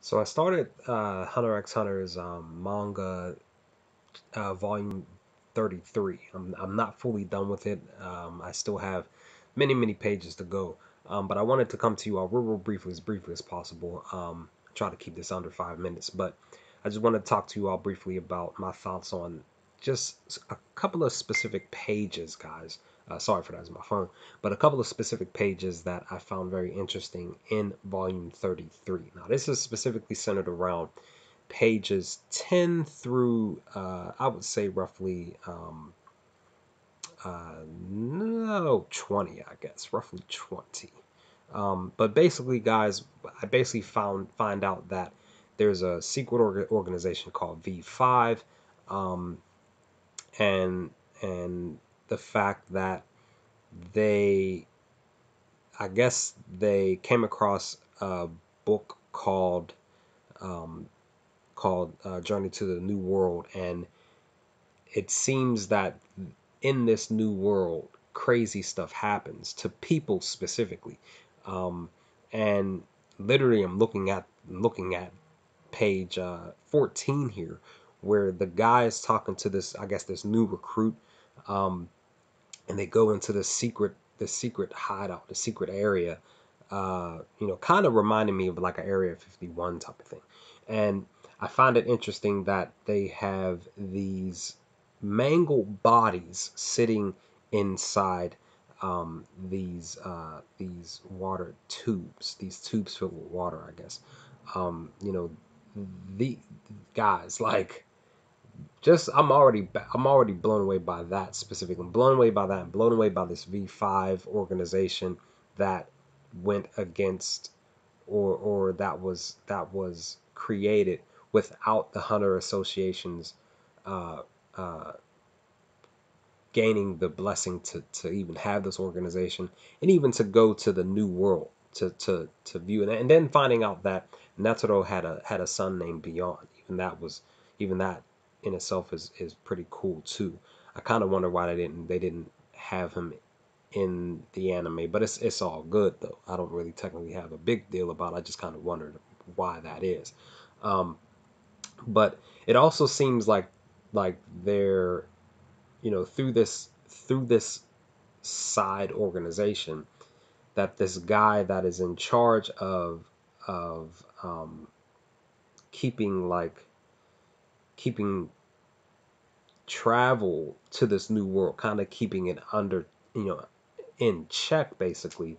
So I started Hunter x Hunter's manga volume 33. I'm not fully done with it. I still have many pages to go. But I wanted to come to you all real briefly, as briefly as possible. Try to keep this under 5 minutes, but I just want to talk to you all briefly about my thoughts on just a couple of specific pages, guys. Sorry for that, it's my phone, but a couple of specific pages that I found very interesting in volume 33. Now, this is specifically centered around pages 10 through I would say roughly no 20, I guess roughly 20. But basically, guys, I basically find out that there's a secret organization called V5, um, and the fact that they, I guess they came across a book um, called Journey to the New World, and it seems that in this new world, crazy stuff happens to people specifically. Um, and literally, I'm looking at page 14 here, where the guy is talking to this, I guess, this new recruit, um, and they go into the secret hideout, the secret area. Kind of reminding me of like an Area 51 type of thing, and I find it interesting that they have these mangled bodies sitting inside these water tubes, these tubes filled with water, I guess. Um, you know, the guys like just I'm already blown away by that specifically. I'm blown away by that. I'm blown away by this V5 organization that went against or that was created without the Hunter Association's uh, uh, gaining the blessing to even have this organization and even to go to the new world to view it, and then finding out that Netero had a son named Beyond. Even that in itself is pretty cool too. I kind of wonder why they didn't have him in the anime, but it's all good though. I don't really technically have a big deal about it. I just kind of wondered why that is. Um, but it also seems like they're, through this side organization, that this guy that is in charge of keeping keeping travel to this new world, kind of keeping it under, you know in check basically,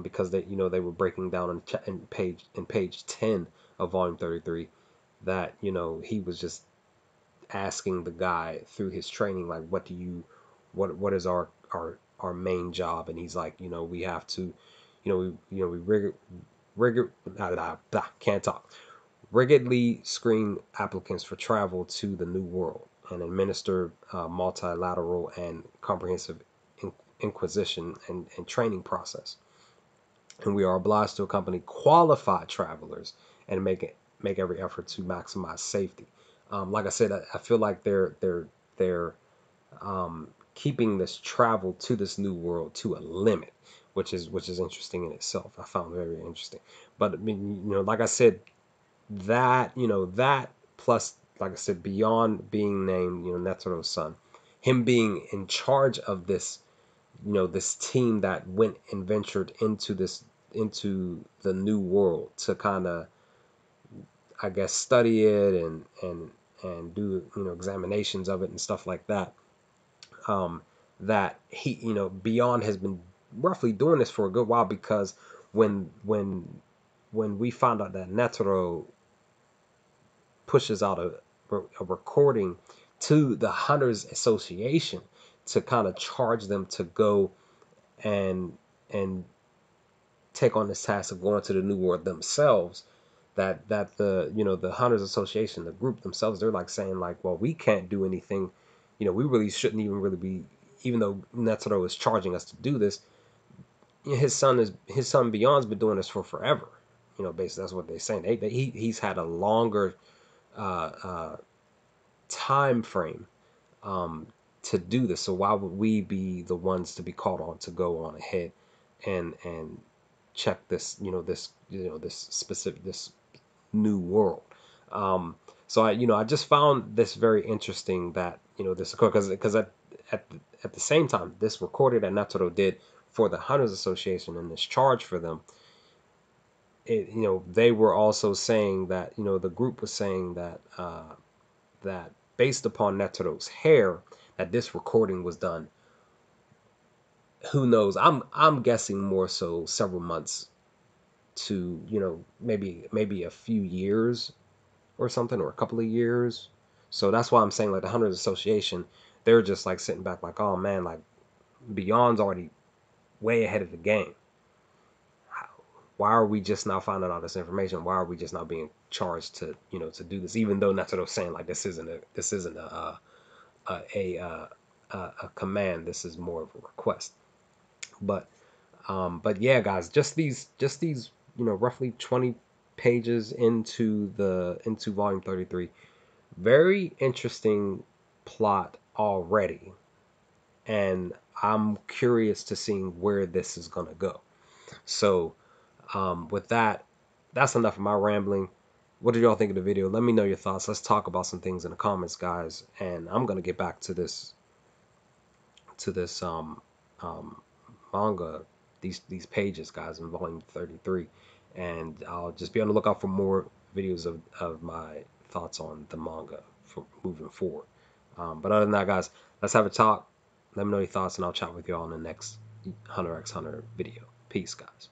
because they were breaking down in page 10 of volume 33 that he was just asking the guy through his training, like, what is our main job. And he's like, we have to, we rigor can't talk rigidly screen applicants for travel to the new world and administer multilateral and comprehensive inquisition and training process. And we are obliged to accompany qualified travelers and make every effort to maximize safety. Like I said, I feel like they're keeping this travel to this new world to a limit, which is interesting in itself. I found very interesting. But I mean, like I said, that plus, like I said, beyond being named, Netero's son, him being in charge of this team that went and ventured into the new world to kind of, I guess, study it and do examinations of it and stuff like that. Um, that he, Beyond has been roughly doing this for a good while, because when we found out that Netero pushes out a recording to the Hunters Association to kind of charge them to go and and take on this task of going to the new world themselves, that the Hunters Association, the group themselves, they're like saying like, well, we can't do anything. We really shouldn't even really be, even though Netero is charging us to do this. His son Beyond's been doing this for forever. Basically that's what they're saying. He's had a longer uh, uh, time frame um, to do this. So why would we be the ones to be called on to go on ahead and check this, this specific, this new world. So I just found this very interesting that this because at the same time this recording that Netero did for the Hunters Association and this charge for them, they were also saying that the group was saying that that based upon Netero's hair that this recording was done. Who knows? I'm guessing more so several months to maybe a few years or something, or a couple of years. So that's why I'm saying like the Hunters Association, they're just like sitting back like, oh man, like Beyond's already way ahead of the game. Why are we just now finding out this information? Why are we just now being charged to to do this? Even though Netsudo's saying like this isn't a command. This is more of a request. But yeah, guys, just these roughly 20 pages into volume 33. Very interesting plot already, and I'm curious to see where this is gonna go. So, with that, that's enough of my rambling. What did y'all think of the video? Let me know your thoughts. Let's talk about some things in the comments, guys. And I'm gonna get back to this um, manga, these pages, guys, in volume 33, and I'll just be on the lookout for more videos of my thoughts on the manga for moving forward. But other than that, guys, let's have a talk. Let me know your thoughts, and I'll chat with you all in the next Hunter x Hunter video. Peace, guys.